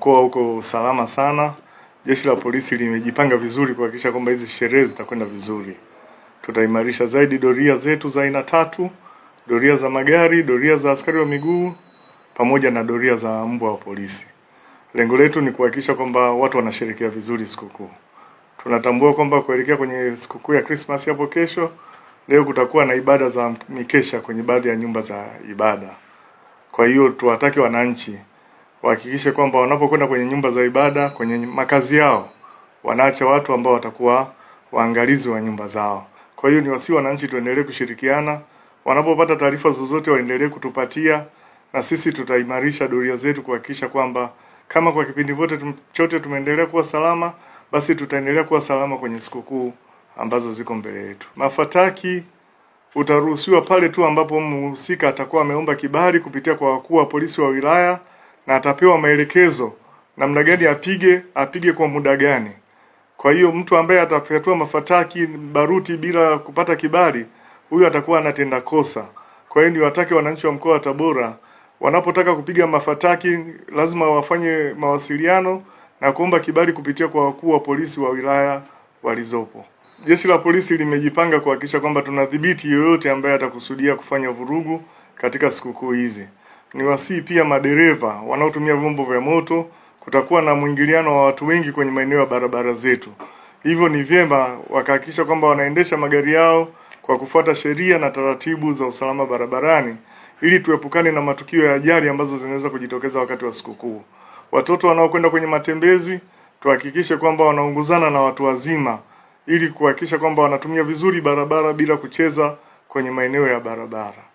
mkoa uko salama sana. Jeshi la polisi limejipanga vizuri kuhakikisha kwamba hizi sherehe zitakwenda vizuri. Tutaimarisha zaidi doria zetu za aina tatu: doria za magari, doria za askari wa miguu pamoja na doria za mbwa wa polisi. Lengo letu ni kuhakikisha kwamba watu wanasherehekea vizuri sikukuu. Tunatambua kwamba kuelekea kwenye sikukuu ya Christmas hapo kesho, leo kutakuwa na ibada za mikesha kwenye baadhi ya nyumba za ibada. Kwa hiyo tuwatake wananchi wahakikishe kwamba wanapokwenda kwenye nyumba za ibada, kwenye makazi yao, wanaacha watu ambao watakuwa waangalizi wa nyumba zao. Kwa hiyo ni wasi wananchi tuendelee kushirikiana, wanapopata taarifa zozote waendelee kutupatia, na sisi tutaimarisha doria zetu kuhakikisha kwamba kama kwa kipindi chote tumeendelea kuwa salama, basi tutaendelea kuwa salama kwenye sikukuu ambazo ziko mbele yetu. Mafataki utaruhusiwa pale tu ambapo mhusika atakuwa ameomba kibali kupitia kwa wakuu wa polisi wa wilaya, na atapewa maelekezo namna gani apige kwa muda gani. Kwa hiyo mtu ambaye atafyatua mafataki baruti bila kupata kibali, huyo atakuwa anatenda kosa. Kwa hiyo niwatake wananchi wa mkoa wa Tabora, wanapotaka kupiga mafataki lazima wafanye mawasiliano na kuomba kibali kupitia kwa wakuu wa polisi wa wilaya walizopo. Jeshi la polisi limejipanga kuhakikisha kwamba tunadhibiti yoyote ambaye atakusudia kufanya vurugu katika sikukuu hizi. Niwasihi pia madereva wanaotumia vyombo vya moto, kutakuwa na mwingiliano wa watu wengi kwenye maeneo ya barabara zetu. Hivyo ni vyema wakahakikisha kwamba wanaendesha magari yao kwa kufuata sheria na taratibu za usalama barabarani, ili tuepukane na matukio ya ajali ambazo zinaweza kujitokeza wakati wa sikukuu. Watoto wanaokwenda kwenye matembezi tuhakikishe kwamba wanaongozana na watu wazima, ili kuhakikisha kwamba wanatumia vizuri barabara bila kucheza kwenye maeneo ya barabara.